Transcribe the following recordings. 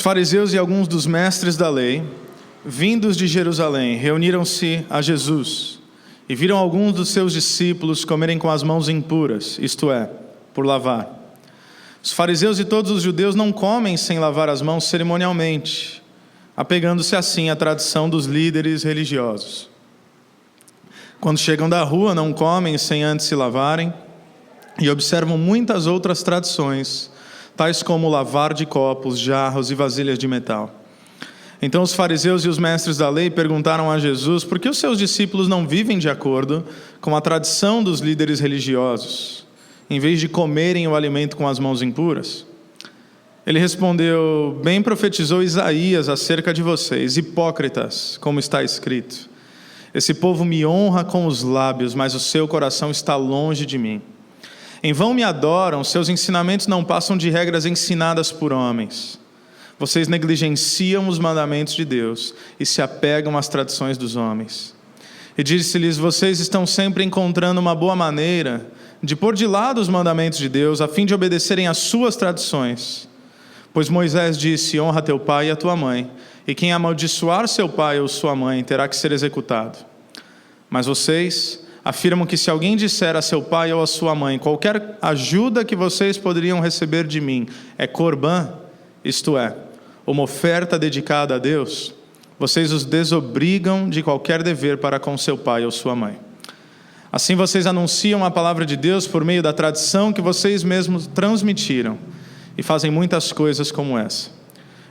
fariseus e alguns dos mestres da lei, vindos de Jerusalém, reuniram-se a Jesus e viram alguns dos seus discípulos comerem com as mãos impuras, isto é, por lavar. Os fariseus e todos os judeus não comem sem lavar as mãos cerimonialmente, apegando-se assim à tradição dos líderes religiosos. Quando chegam da rua, não comem sem antes se lavarem, e observam muitas outras tradições, tais como lavar de copos, jarros e vasilhas de metal. Então os fariseus e os mestres da lei perguntaram a Jesus por que os seus discípulos não vivem de acordo com a tradição dos líderes religiosos, em vez de comerem o alimento com as mãos impuras. Ele respondeu: bem profetizou Isaías acerca de vocês, hipócritas, como está escrito: esse povo me honra com os lábios, mas o seu coração está longe de mim. Em vão me adoram, seus ensinamentos não passam de regras ensinadas por homens. Vocês negligenciam os mandamentos de Deus e se apegam às tradições dos homens. E disse-lhes: vocês estão sempre encontrando uma boa maneira de pôr de lado os mandamentos de Deus, a fim de obedecerem às suas tradições. Pois Moisés disse: honra teu pai e a tua mãe, e quem amaldiçoar seu pai ou sua mãe terá que ser executado. Mas vocês afirmam que se alguém disser a seu pai ou a sua mãe: qualquer ajuda que vocês poderiam receber de mim é corbã, isto é, uma oferta dedicada a Deus, vocês os desobrigam de qualquer dever para com seu pai ou sua mãe. Assim vocês anunciam a palavra de Deus por meio da tradição que vocês mesmos transmitiram, e fazem muitas coisas como essa.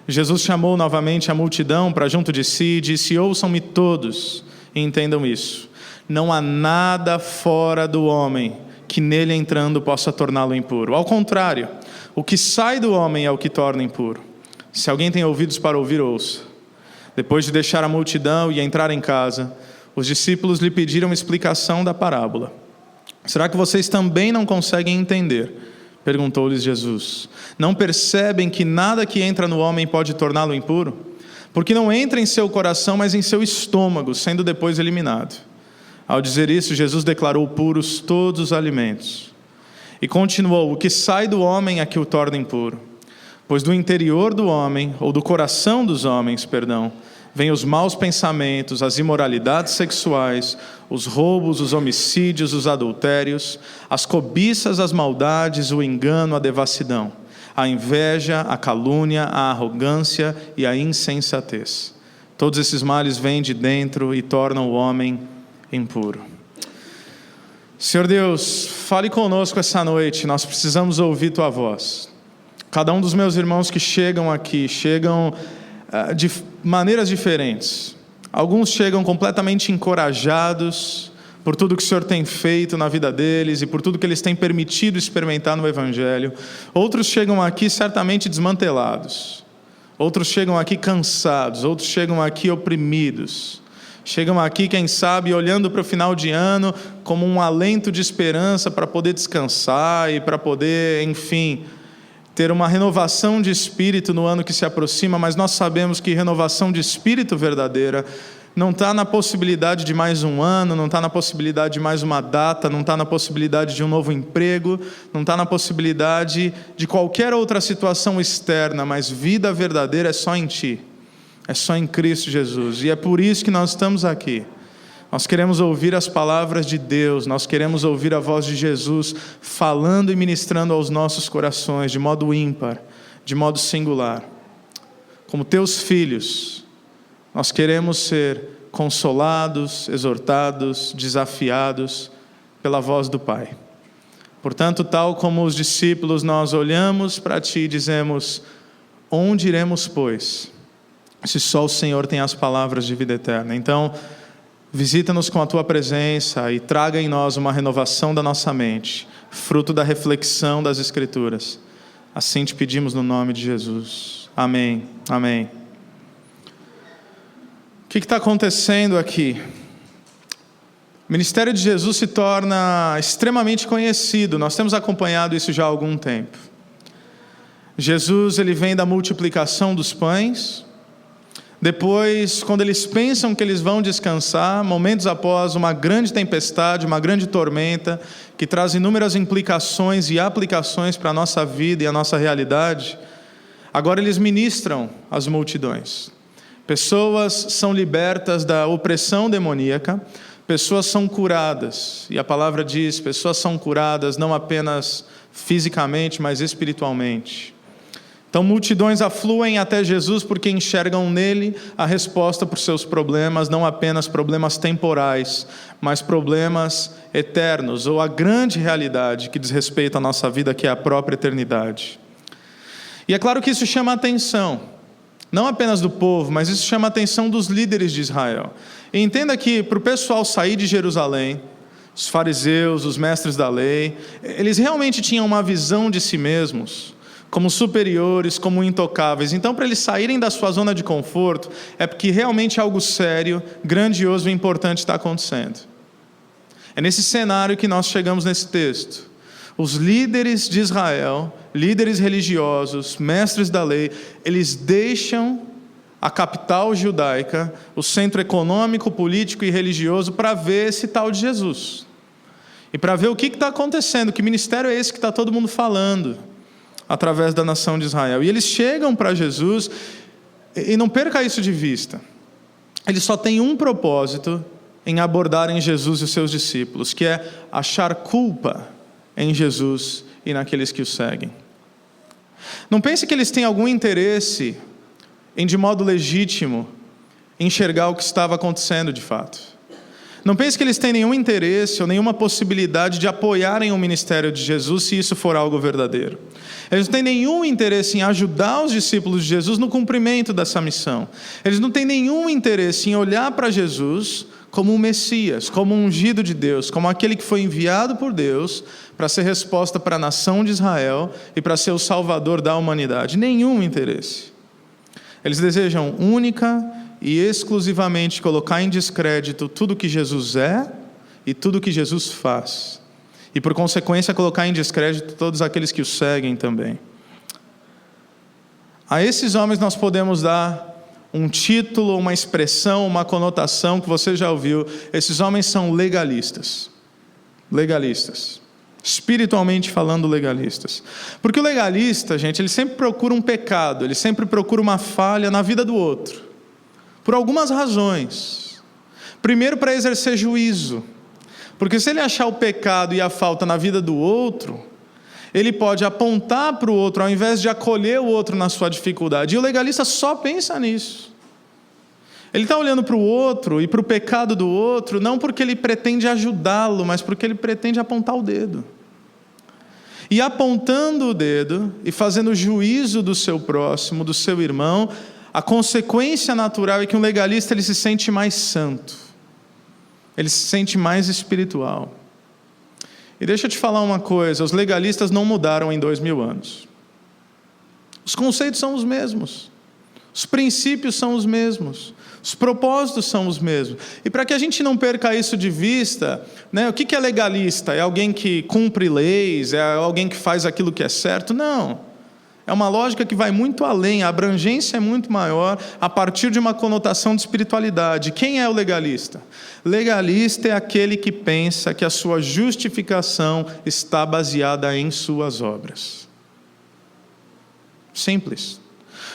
Jesus chamou novamente a multidão para junto de si e disse: ouçam-me todos e entendam isso. Não há nada fora do homem que nele entrando possa torná-lo impuro. Ao contrário, o que sai do homem é o que torna impuro. Se alguém tem ouvidos para ouvir, ouça. Depois de deixar a multidão e entrar em casa, os discípulos lhe pediram explicação da parábola. Será que vocês também não conseguem entender? Perguntou-lhes Jesus. Não percebem que nada que entra no homem pode torná-lo impuro? Porque não entra em seu coração, mas em seu estômago, sendo depois eliminado. Ao dizer isso, Jesus declarou puros todos os alimentos. E continuou: o que sai do homem é que o torna impuro. Pois do interior do homem, ou do coração dos homens, vêm os maus pensamentos, as imoralidades sexuais, os roubos, os homicídios, os adultérios, as cobiças, as maldades, o engano, a devassidão, a inveja, a calúnia, a arrogância e a insensatez. Todos esses males vêm de dentro e tornam o homem impuro. Senhor Deus, fale conosco essa noite, nós precisamos ouvir Tua voz. Cada um dos meus irmãos que chegam aqui, chegam de maneiras diferentes. Alguns chegam completamente encorajados por tudo que o Senhor tem feito na vida deles e por tudo que eles têm permitido experimentar no Evangelho. Outros chegam aqui certamente desmantelados. Outros chegam aqui cansados. Outros chegam aqui oprimidos. Chegam aqui, quem sabe, olhando para o final de ano como um alento de esperança para poder descansar e para poder, enfim, ter uma renovação de espírito no ano que se aproxima, mas nós sabemos que renovação de espírito verdadeira não está na possibilidade de mais um ano, não está na possibilidade de mais uma data, não está na possibilidade de um novo emprego, não está na possibilidade de qualquer outra situação externa, mas vida verdadeira é só em Ti. É só em Cristo Jesus, e é por isso que nós estamos aqui. Nós queremos ouvir as palavras de Deus, nós queremos ouvir a voz de Jesus falando e ministrando aos nossos corações de modo ímpar, de modo singular. Como Teus filhos, nós queremos ser consolados, exortados, desafiados pela voz do Pai. Portanto, tal como os discípulos, nós olhamos para Ti e dizemos: onde iremos, pois, se só o Senhor tem as palavras de vida eterna? Então, visita-nos com a Tua presença e traga em nós uma renovação da nossa mente, fruto da reflexão das Escrituras. Assim te pedimos no nome de Jesus. Amém. Amém. O que está acontecendo aqui? O ministério de Jesus se torna extremamente conhecido. Nós temos acompanhado isso já há algum tempo. Jesus, ele vem da multiplicação dos pães. Depois, quando eles pensam que eles vão descansar, momentos após uma grande tempestade, uma grande tormenta, que traz inúmeras implicações e aplicações para a nossa vida e a nossa realidade, agora eles ministram às multidões. Pessoas são libertas da opressão demoníaca, pessoas são curadas, e a palavra diz, pessoas são curadas não apenas fisicamente, mas espiritualmente. Então multidões afluem até Jesus porque enxergam nele a resposta para os seus problemas, não apenas problemas temporais, mas problemas eternos, ou a grande realidade que diz respeito à nossa vida, que é a própria eternidade. E é claro que isso chama a atenção, não apenas do povo, mas isso chama a atenção dos líderes de Israel. E entenda que para o pessoal sair de Jerusalém, os fariseus, os mestres da lei, eles realmente tinham uma visão de si mesmos como superiores, como intocáveis. Então, para eles saírem da sua zona de conforto, é porque realmente algo sério, grandioso e importante está acontecendo. É nesse cenário que nós chegamos nesse texto. Os líderes de Israel, líderes religiosos, mestres da lei, eles deixam a capital judaica, o centro econômico, político e religioso, para ver esse tal de Jesus. E para ver o que está acontecendo, que ministério é esse que está todo mundo falando através da nação de Israel. E eles chegam para Jesus, e não perca isso de vista. Eles só têm um propósito em abordarem Jesus e os seus discípulos, que é achar culpa em Jesus e naqueles que o seguem. Não pense que eles têm algum interesse em, de modo legítimo, enxergar o que estava acontecendo de fato. Não pense que eles têm nenhum interesse ou nenhuma possibilidade de apoiarem o ministério de Jesus se isso for algo verdadeiro. Eles não têm nenhum interesse em ajudar os discípulos de Jesus no cumprimento dessa missão. Eles não têm nenhum interesse em olhar para Jesus como um Messias, como um ungido de Deus, como aquele que foi enviado por Deus para ser resposta para a nação de Israel e para ser o salvador da humanidade. Nenhum interesse. Eles desejam única e exclusivamente colocar em descrédito tudo que Jesus é e tudo que Jesus faz. E por consequência colocar em descrédito todos aqueles que o seguem também. A esses homens nós podemos dar um título, uma expressão, uma conotação que você já ouviu. Esses homens são legalistas. Legalistas. Espiritualmente falando, legalistas. Porque o legalista, gente, ele sempre procura um pecado, ele sempre procura uma falha na vida do outro. Por algumas razões. Primeiro, para exercer juízo. Porque se ele achar o pecado e a falta na vida do outro, ele pode apontar para o outro ao invés de acolher o outro na sua dificuldade. E o legalista só pensa nisso. Ele está olhando para o outro e para o pecado do outro, não porque ele pretende ajudá-lo, mas porque ele pretende apontar o dedo. E apontando o dedo e fazendo juízo do seu próximo, do seu irmão, a consequência natural é que um legalista ele se sente mais santo. Ele se sente mais espiritual. E deixa eu te falar uma coisa, os legalistas não mudaram em 2000 anos. Os conceitos são os mesmos. Os princípios são os mesmos. Os propósitos são os mesmos. E para que a gente não perca isso de vista, né, o que é legalista? É alguém que cumpre leis? É alguém que faz aquilo que é certo? Não. É uma lógica que vai muito além, a abrangência é muito maior a partir de uma conotação de espiritualidade. Quem é o legalista? Legalista é aquele que pensa que a sua justificação está baseada em suas obras. Simples.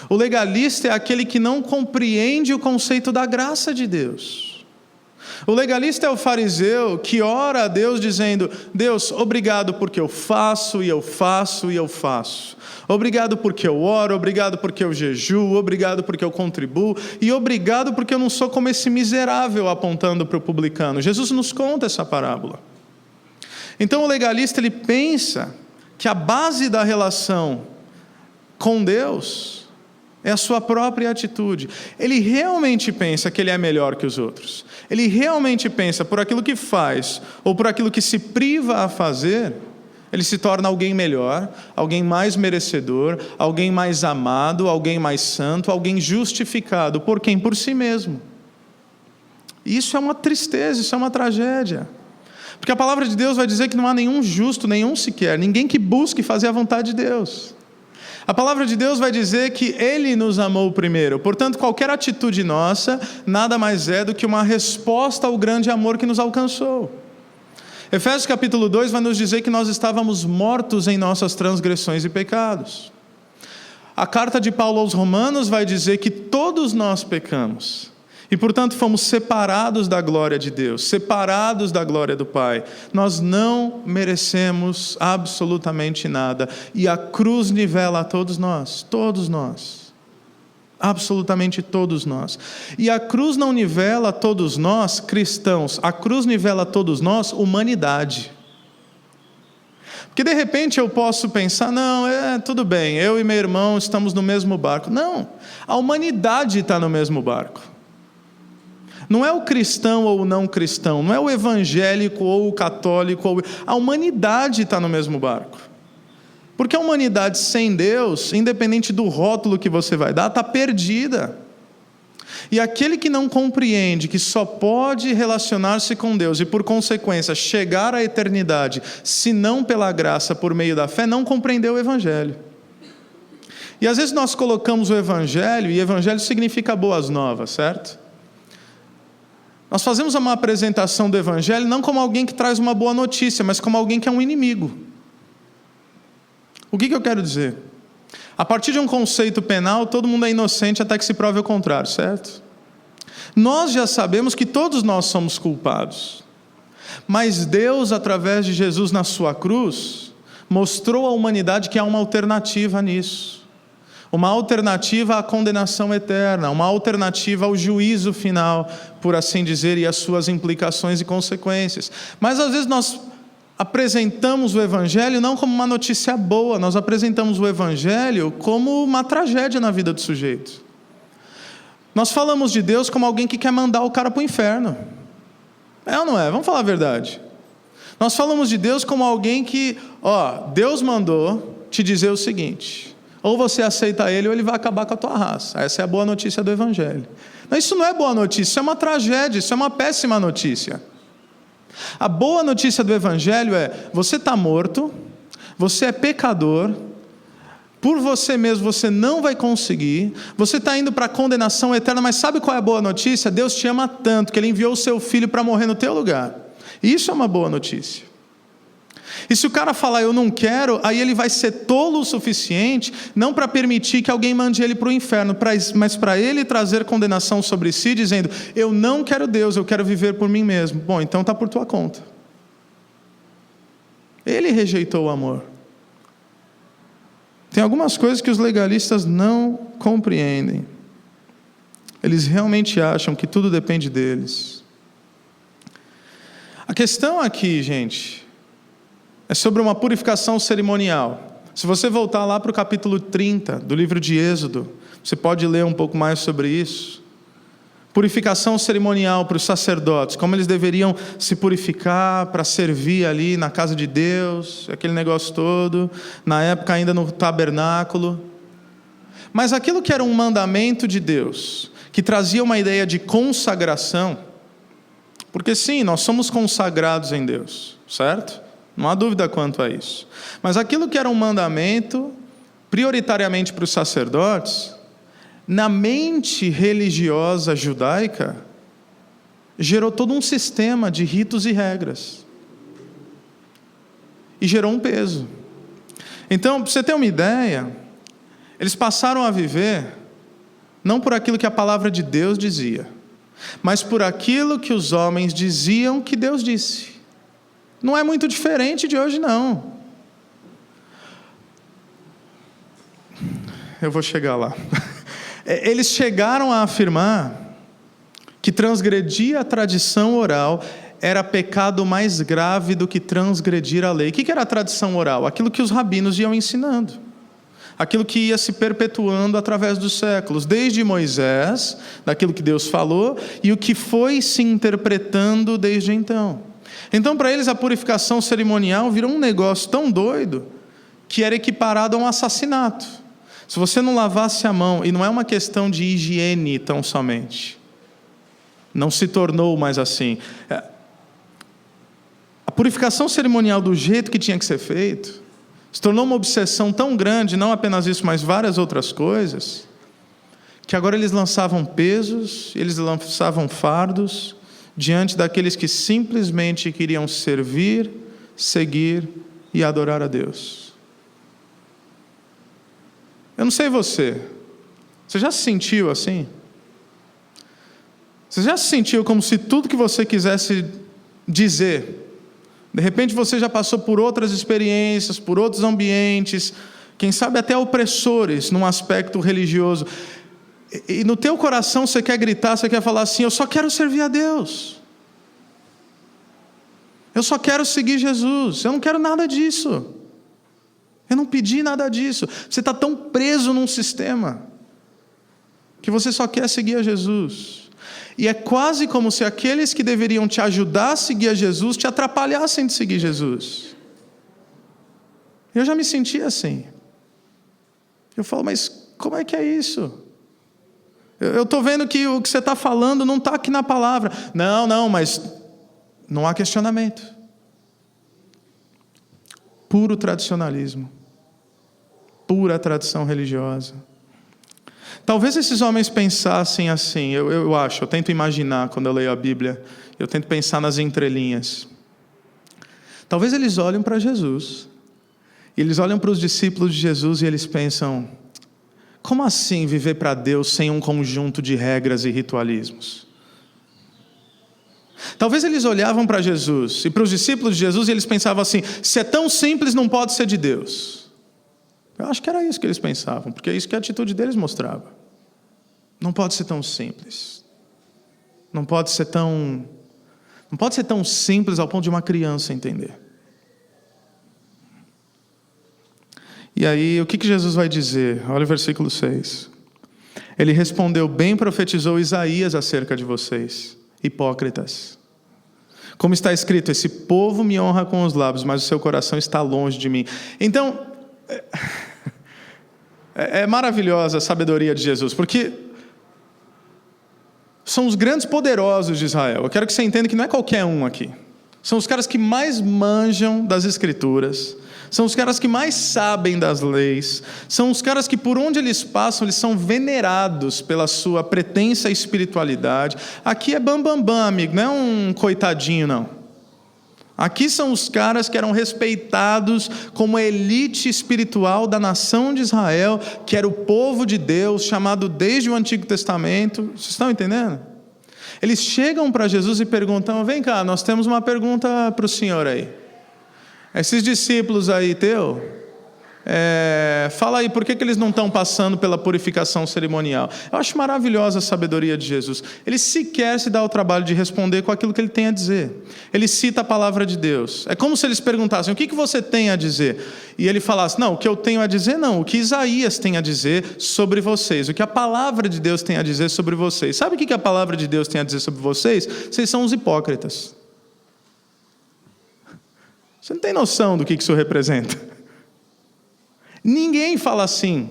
O legalista é aquele que não compreende o conceito da graça de Deus. O legalista é o fariseu que ora a Deus dizendo: Deus, obrigado porque eu faço e eu faço e eu faço. Obrigado porque eu oro, obrigado porque eu jejuo, obrigado porque eu contribuo e obrigado porque eu não sou como esse miserável apontando para o publicano. Jesus nos conta essa parábola. Então o legalista ele pensa que a base da relação com Deus é a sua própria atitude. Ele realmente pensa que ele é melhor que os outros. Ele realmente pensa por aquilo que faz ou por aquilo que se priva a fazer, ele se torna alguém melhor, alguém mais merecedor, alguém mais amado, alguém mais santo, alguém justificado. Por quem? Por si mesmo. E isso é uma tristeza, isso é uma tragédia. Porque a palavra de Deus vai dizer que não há nenhum justo, nenhum sequer, ninguém que busque fazer a vontade de Deus. A palavra de Deus vai dizer que Ele nos amou primeiro. Portanto, qualquer atitude nossa nada mais é do que uma resposta ao grande amor que nos alcançou. Efésios capítulo 2 vai nos dizer que nós estávamos mortos em nossas transgressões e pecados. A carta de Paulo aos Romanos vai dizer que todos nós pecamos. E, portanto, fomos separados da glória de Deus, separados da glória do Pai. Nós não merecemos absolutamente nada. E a cruz nivela a todos nós, absolutamente todos nós. E a cruz não nivela a todos nós, cristãos, a cruz nivela a todos nós, humanidade. Porque de repente eu posso pensar, não, tudo bem, eu e meu irmão estamos no mesmo barco. Não, a humanidade está no mesmo barco. Não é o cristão ou o não cristão, não é o evangélico ou o católico, a humanidade está no mesmo barco. Porque a humanidade sem Deus, independente do rótulo que você vai dar, está perdida. E aquele que não compreende que só pode relacionar-se com Deus e, por consequência, chegar à eternidade, se não pela graça, por meio da fé, não compreendeu o Evangelho. E às vezes nós colocamos o Evangelho, e Evangelho significa boas novas, certo? Nós fazemos uma apresentação do Evangelho não como alguém que traz uma boa notícia, mas como alguém que é um inimigo. O que eu quero dizer? A partir de um conceito penal, todo mundo é inocente até que se prove o contrário, certo? Nós já sabemos que todos nós somos culpados. Mas Deus, através de Jesus na sua cruz, mostrou à humanidade que há uma alternativa nisso. Uma alternativa à condenação eterna, uma alternativa ao juízo final, por assim dizer, e às suas implicações e consequências. Mas às vezes nós apresentamos o Evangelho não como uma notícia boa, nós apresentamos o Evangelho como uma tragédia na vida do sujeito. Nós falamos de Deus como alguém que quer mandar o cara para o inferno. É ou não é? Vamos falar a verdade. Nós falamos de Deus como alguém que, Deus mandou te dizer o seguinte: ou você aceita Ele, ou Ele vai acabar com a tua raça. Essa é a boa notícia do Evangelho. Mas isso não é boa notícia, isso é uma tragédia, isso é uma péssima notícia. A boa notícia do Evangelho é: você está morto, você é pecador, por você mesmo você não vai conseguir, você está indo para a condenação eterna, mas sabe qual é a boa notícia? Deus te ama tanto que Ele enviou o seu Filho para morrer no teu lugar. Isso é uma boa notícia. E se o cara falar eu não quero, aí ele vai ser tolo o suficiente, não para permitir que alguém mande ele para o inferno, mas para ele trazer condenação sobre si, dizendo: eu não quero Deus, eu quero viver por mim mesmo. Bom, então está por tua conta. Ele rejeitou o amor. Tem algumas coisas que os legalistas não compreendem. Eles realmente acham que tudo depende deles. A questão aqui, gente, é sobre uma purificação cerimonial. Se você voltar lá para o capítulo 30 do livro de Êxodo, você pode ler um pouco mais sobre isso. Purificação cerimonial para os sacerdotes, como eles deveriam se purificar para servir ali na casa de Deus, aquele negócio todo, na época ainda no tabernáculo. Mas aquilo que era um mandamento de Deus, que trazia uma ideia de consagração, porque sim, nós somos consagrados em Deus, certo? Não há dúvida quanto a isso. Mas aquilo que era um mandamento, prioritariamente para os sacerdotes, na mente religiosa judaica, gerou todo um sistema de ritos e regras. E gerou um peso. Então, para você ter uma ideia, eles passaram a viver, não por aquilo que a palavra de Deus dizia, mas por aquilo que os homens diziam que Deus disse. Não é muito diferente de hoje, não. Eu vou chegar lá. Eles chegaram a afirmar que transgredir a tradição oral era pecado mais grave do que transgredir a lei. O que era a tradição oral? Aquilo que os rabinos iam ensinando. Aquilo que ia se perpetuando através dos séculos. Desde Moisés, daquilo que Deus falou, e o que foi se interpretando desde então. Então, para eles, a purificação cerimonial virou um negócio tão doido que era equiparado a um assassinato. Se você não lavasse a mão, e não é uma questão de higiene tão somente, não se tornou mais assim. A purificação cerimonial do jeito que tinha que ser feito, se tornou uma obsessão tão grande, não apenas isso, mas várias outras coisas, que agora eles lançavam pesos, eles lançavam fardos, diante daqueles que simplesmente queriam servir, seguir e adorar a Deus. Eu não sei você já se sentiu assim? Você já se sentiu como se tudo que você quisesse dizer, de repente você já passou por outras experiências, por outros ambientes, quem sabe até opressores num aspecto religioso, e no teu coração você quer gritar, você quer falar assim: eu só quero servir a Deus, eu só quero seguir Jesus, eu não quero nada disso, eu não pedi nada disso. Você está tão preso num sistema que você só quer seguir a Jesus, e é quase como se aqueles que deveriam te ajudar a seguir a Jesus te atrapalhassem de seguir Jesus. Eu já me senti assim. Eu falo: mas como é que é isso? Eu estou vendo que o que você está falando não está aqui na palavra. Não, mas não há questionamento. Puro tradicionalismo, pura tradição religiosa. Talvez esses homens pensassem assim, eu tento imaginar quando eu leio a Bíblia, eu tento pensar nas entrelinhas. Talvez eles olhem para Jesus, e eles olham para os discípulos de Jesus e eles pensam: como assim viver para Deus sem um conjunto de regras e ritualismos? Talvez eles olhavam para Jesus e para os discípulos de Jesus e eles pensavam assim: se é tão simples, não pode ser de Deus. Eu acho que era isso que eles pensavam, porque é isso que a atitude deles mostrava. Não pode ser tão simples. Não pode ser tão simples ao ponto de uma criança entender. E aí, o que Jesus vai dizer? Olha o versículo 6. Ele respondeu: bem profetizou Isaías acerca de vocês, hipócritas. Como está escrito: esse povo me honra com os lábios, mas o seu coração está longe de mim. Então, é maravilhosa a sabedoria de Jesus, porque são os grandes poderosos de Israel. Eu quero que você entenda que não é qualquer um aqui. São os caras que mais manjam das Escrituras, são os caras que mais sabem das leis, são os caras que por onde eles passam, eles são venerados pela sua pretensa espiritualidade. Aqui é bambambam, amigo, não é um coitadinho, não. Aqui são os caras que eram respeitados como a elite espiritual da nação de Israel, que era o povo de Deus, chamado desde o Antigo Testamento. Vocês estão entendendo? Eles chegam para Jesus e perguntam: vem cá, nós temos uma pergunta para o senhor aí. Esses discípulos aí fala aí, por que eles não estão passando pela purificação cerimonial? Eu acho maravilhosa a sabedoria de Jesus. Ele sequer se dá o trabalho de responder com aquilo que ele tem a dizer. Ele cita a palavra de Deus. É como se eles perguntassem: o que você tem a dizer? E ele falasse: não, o que eu tenho a dizer não, o que Isaías tem a dizer sobre vocês, o que a palavra de Deus tem a dizer sobre vocês. Sabe o que a palavra de Deus tem a dizer sobre vocês? Vocês são os hipócritas. Você não tem noção do que isso representa. Ninguém fala assim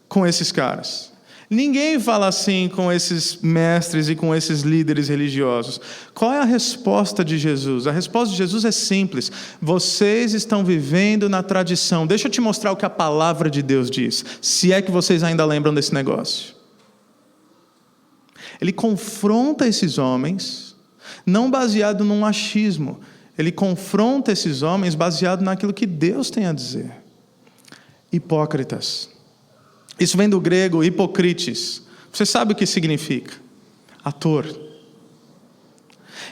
com esses caras. Ninguém fala assim com esses mestres e com esses líderes religiosos. Qual é a resposta de Jesus? A resposta de Jesus é simples: vocês estão vivendo na tradição. Deixa eu te mostrar o que a palavra de Deus diz, se é que vocês ainda lembram desse negócio. Ele confronta esses homens, não baseado num achismo. Ele confronta esses homens baseado naquilo que Deus tem a dizer. Hipócritas. Isso vem do grego hipokrites. Você sabe o que significa? Ator.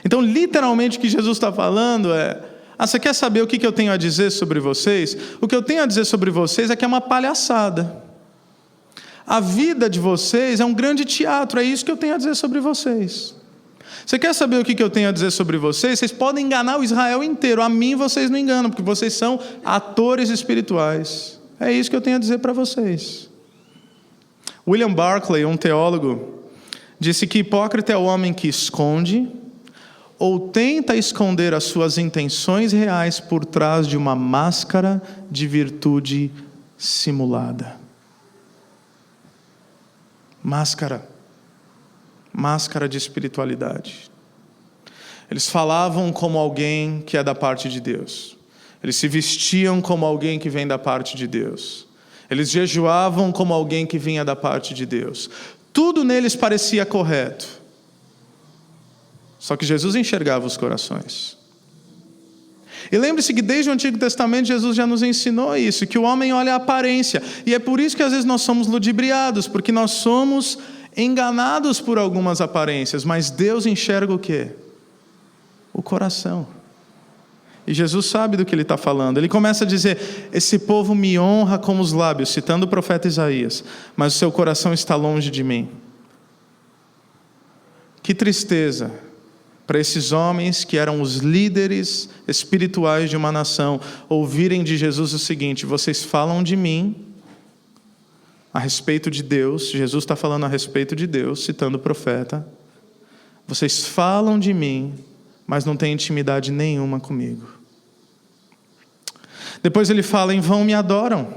Então, literalmente, o que Jesus está falando é: você quer saber o que eu tenho a dizer sobre vocês? O que eu tenho a dizer sobre vocês é que é uma palhaçada. A vida de vocês é um grande teatro, é isso que eu tenho a dizer sobre vocês. Você quer saber o que eu tenho a dizer sobre vocês? Vocês podem enganar o Israel inteiro, a mim vocês não enganam, porque vocês são atores espirituais. É isso que eu tenho a dizer para vocês. William Barclay, um teólogo, disse que hipócrita é o homem que esconde ou tenta esconder as suas intenções reais por trás de uma máscara de virtude simulada. Máscara de espiritualidade. Eles falavam como alguém que é da parte de Deus. Eles se vestiam como alguém que vem da parte de Deus. Eles jejuavam como alguém que vinha da parte de Deus. Tudo neles parecia correto. Só que Jesus enxergava os corações. E lembre-se que desde o Antigo Testamento Jesus já nos ensinou isso, que o homem olha a aparência. E é por isso que às vezes nós somos ludibriados, porque nós somos enganados por algumas aparências, mas Deus enxerga o quê? O coração. E Jesus sabe do que ele está falando. Ele começa a dizer: esse povo me honra com os lábios, citando o profeta Isaías, mas o seu coração está longe de mim. Que tristeza para esses homens que eram os líderes espirituais de uma nação ouvirem de Jesus o seguinte: vocês falam de mim a respeito de Deus. Jesus está falando a respeito de Deus, citando o profeta. Vocês falam de mim, mas não têm intimidade nenhuma comigo. Depois ele fala: em vão me adoram.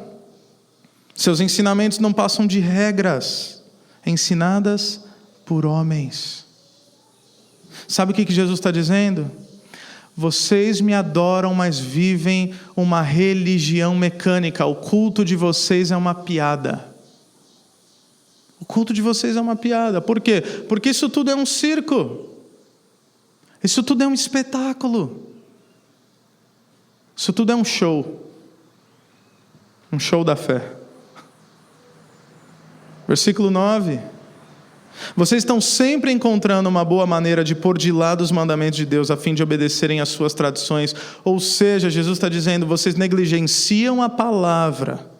Seus ensinamentos não passam de regras ensinadas por homens. Sabe o que Jesus está dizendo? Vocês me adoram, mas vivem uma religião mecânica. O culto de vocês é uma piada. O culto de vocês é uma piada. Por quê? Porque isso tudo é um circo. Isso tudo é um espetáculo. Isso tudo é um show. Um show da fé. Versículo 9. Vocês estão sempre encontrando uma boa maneira de pôr de lado os mandamentos de Deus a fim de obedecerem às suas tradições. Ou seja, Jesus está dizendo: vocês negligenciam a palavra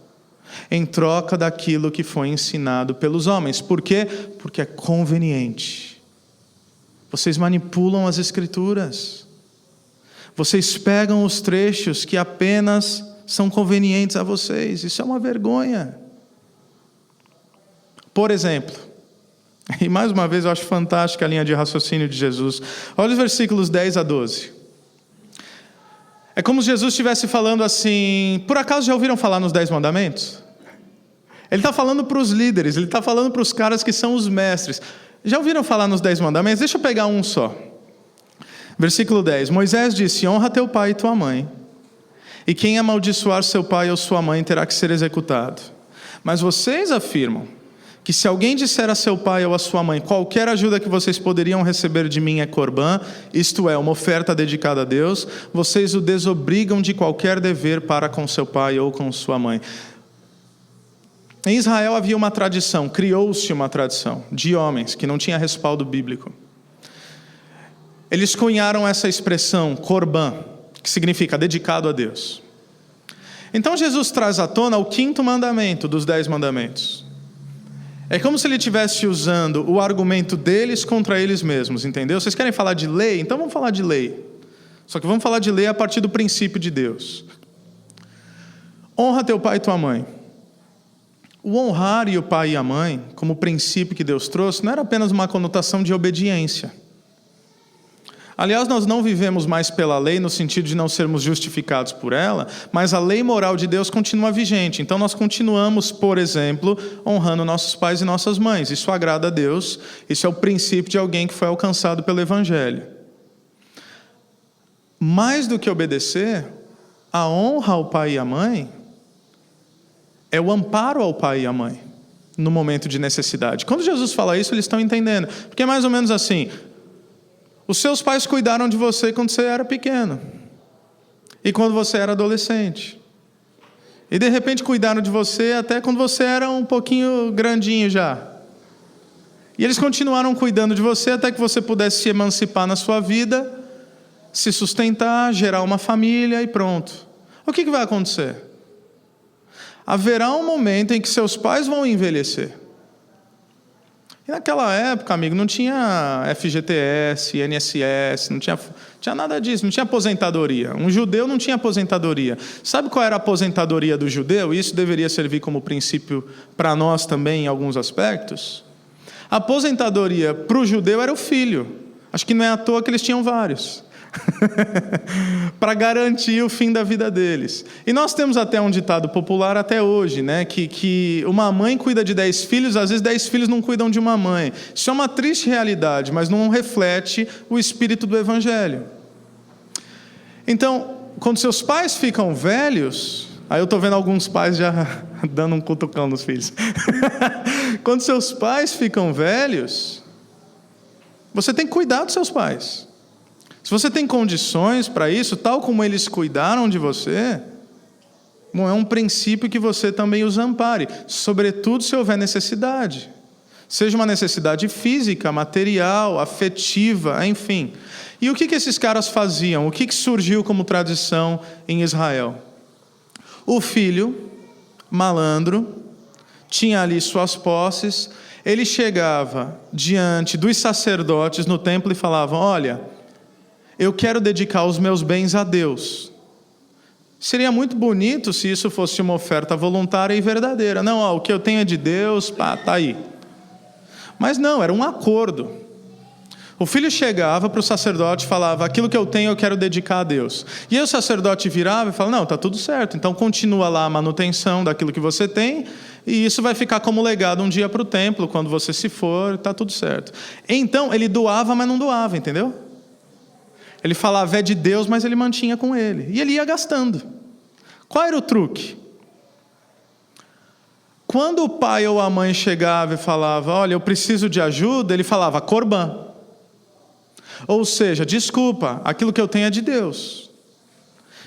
em troca daquilo que foi ensinado pelos homens. Por quê? Porque é conveniente. Vocês manipulam as Escrituras. Vocês pegam os trechos que apenas são convenientes a vocês. Isso é uma vergonha. Por exemplo, e mais uma vez eu acho fantástica a linha de raciocínio de Jesus. Olha os versículos 10 a 12. É como se Jesus estivesse falando assim: por acaso já ouviram falar nos 10 mandamentos? Ele está falando para os líderes, ele está falando para os caras que são os mestres. Já ouviram falar nos 10 mandamentos? Deixa eu pegar um só. Versículo 10. Moisés disse: honra teu pai e tua mãe, e quem amaldiçoar seu pai ou sua mãe terá que ser executado. Mas vocês afirmam que se alguém disser a seu pai ou a sua mãe: qualquer ajuda que vocês poderiam receber de mim é corbã, isto é, uma oferta dedicada a Deus, vocês o desobrigam de qualquer dever para com seu pai ou com sua mãe. Em Israel havia uma tradição, criou-se uma tradição de homens que não tinha respaldo bíblico. Eles cunharam essa expressão, corbã, que significa dedicado a Deus. Então Jesus traz à tona o 5º mandamento dos 10 mandamentos. É como se ele estivesse usando o argumento deles contra eles mesmos, entendeu? Vocês querem falar de lei? Então vamos falar de lei. Só que vamos falar de lei a partir do princípio de Deus. Honra teu pai e tua mãe. O honrar e o pai e a mãe, como princípio que Deus trouxe, não era apenas uma conotação de obediência. Aliás, nós não vivemos mais pela lei no sentido de não sermos justificados por ela, mas a lei moral de Deus continua vigente. Então nós continuamos, por exemplo, honrando nossos pais e nossas mães. Isso agrada a Deus, isso é o princípio de alguém que foi alcançado pelo Evangelho. Mais do que obedecer, a honra ao pai e à mãe é o amparo ao pai e à mãe no momento de necessidade. Quando Jesus fala isso, eles estão entendendo. Porque é mais ou menos assim: os seus pais cuidaram de você quando você era pequeno. E quando você era adolescente. E de repente cuidaram de você até quando você era um pouquinho grandinho já. E eles continuaram cuidando de você até que você pudesse se emancipar na sua vida, se sustentar, gerar uma família e pronto. O que vai acontecer? Haverá um momento em que seus pais vão envelhecer. E naquela época, amigo, não tinha FGTS, INSS, não tinha nada disso, não tinha aposentadoria. Um judeu não tinha aposentadoria. Sabe qual era a aposentadoria do judeu? Isso deveria servir como princípio para nós também em alguns aspectos. A aposentadoria para o judeu era o filho. Acho que não é à toa que eles tinham vários. Para garantir o fim da vida deles. E nós temos até um ditado popular até hoje, né? Que uma mãe cuida de 10 filhos, às vezes 10 filhos não cuidam de uma mãe. Isso é uma triste realidade, mas não reflete o espírito do Evangelho. Então, quando seus pais ficam velhos, aí eu estou vendo alguns pais já dando um cutucão nos filhos. Quando seus pais ficam velhos, você tem que cuidar dos seus pais. Se você tem condições para isso, tal como eles cuidaram de você, bom, é um princípio que você também os ampare, sobretudo se houver necessidade. Seja uma necessidade física, material, afetiva, enfim. E o que esses caras faziam? O que surgiu como tradição em Israel? O filho, malandro, tinha ali suas posses, ele chegava diante dos sacerdotes no templo e falava: olha, eu quero dedicar os meus bens a Deus. Seria muito bonito se isso fosse uma oferta voluntária e verdadeira. Não, o que eu tenho é de Deus, pá, tá aí. Mas não, era um acordo. O filho chegava para o sacerdote e falava: aquilo que eu tenho eu quero dedicar a Deus. E aí o sacerdote virava e falava: não, está tudo certo, então continua lá a manutenção daquilo que você tem, e isso vai ficar como legado um dia para o templo, quando você se for, está tudo certo. Então ele doava, mas não doava, entendeu? Ele falava: é de Deus, mas ele mantinha com ele. E ele ia gastando. Qual era o truque? Quando o pai ou a mãe chegava e falava: olha, eu preciso de ajuda, ele falava: corbã. Ou seja, desculpa, aquilo que eu tenho é de Deus.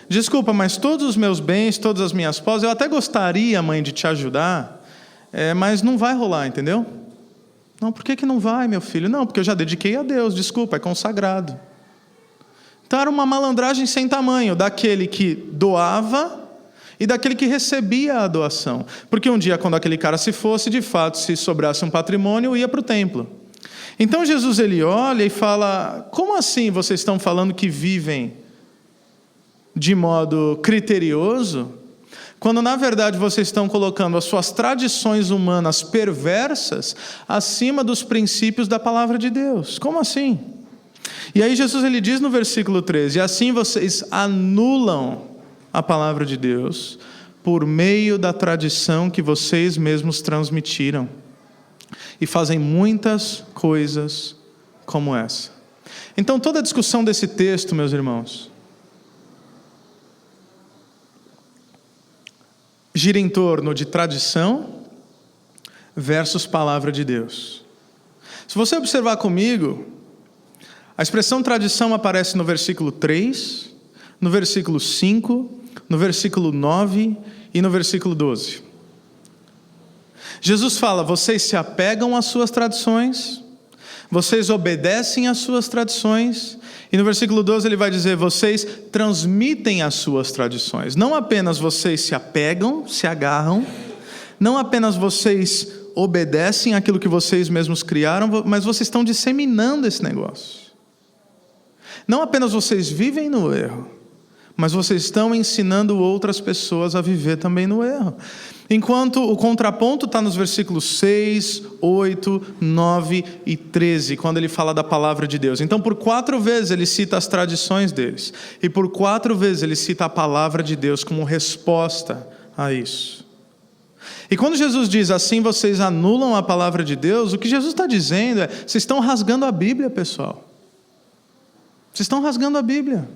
Desculpa, mas todos os meus bens, todas as minhas posses, eu até gostaria, mãe, de te ajudar, mas não vai rolar, entendeu? Não, por que não vai, meu filho? Não, porque eu já dediquei a Deus, desculpa, é consagrado. Então era uma malandragem sem tamanho, daquele que doava e daquele que recebia a doação. Porque um dia, quando aquele cara se fosse, de fato, se sobrasse um patrimônio, ia para o templo. Então Jesus, ele olha e fala: como assim vocês estão falando que vivem de modo criterioso, quando na verdade vocês estão colocando as suas tradições humanas perversas acima dos princípios da palavra de Deus? Como assim? E aí Jesus, ele diz no versículo 13: e assim vocês anulam a palavra de Deus por meio da tradição que vocês mesmos transmitiram, e fazem muitas coisas como essa. Então toda a discussão desse texto, meus irmãos, gira em torno de tradição versus palavra de Deus. Se você observar comigo, a expressão tradição aparece no versículo 3, no versículo 5, no versículo 9 e no versículo 12. Jesus fala: vocês se apegam às suas tradições, vocês obedecem às suas tradições, e no versículo 12 ele vai dizer: vocês transmitem as suas tradições. Não apenas vocês se apegam, se agarram, não apenas vocês obedecem àquilo que vocês mesmos criaram, mas vocês estão disseminando esse negócio. Não apenas vocês vivem no erro, mas vocês estão ensinando outras pessoas a viver também no erro. Enquanto o contraponto está nos versículos 6, 8, 9 e 13, quando ele fala da palavra de Deus. Então, por 4 vezes ele cita as tradições deles, e por 4 vezes ele cita a palavra de Deus como resposta a isso. E quando Jesus diz: assim vocês anulam a palavra de Deus, o que Jesus está dizendo é: vocês estão rasgando a Bíblia, pessoal. Vocês estão rasgando a Bíblia.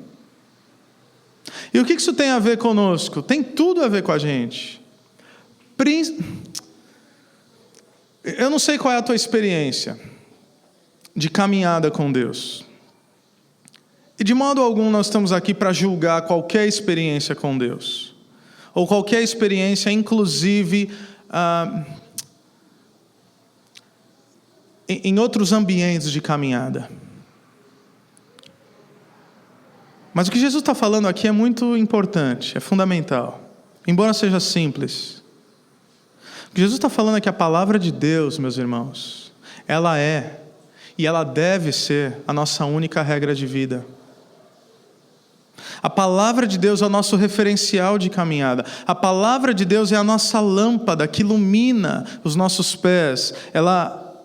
E o que isso tem a ver conosco? Tem tudo a ver com a gente. Eu não sei qual é a tua experiência de caminhada com Deus. E de modo algum nós estamos aqui para julgar qualquer experiência com Deus. Ou qualquer experiência, inclusive, em outros ambientes de caminhada. Mas o que Jesus está falando aqui é muito importante, é fundamental. Embora seja simples. O que Jesus está falando é que a palavra de Deus, meus irmãos, ela é e ela deve ser a nossa única regra de vida. A palavra de Deus é o nosso referencial de caminhada. A palavra de Deus é a nossa lâmpada que ilumina os nossos pés. Ela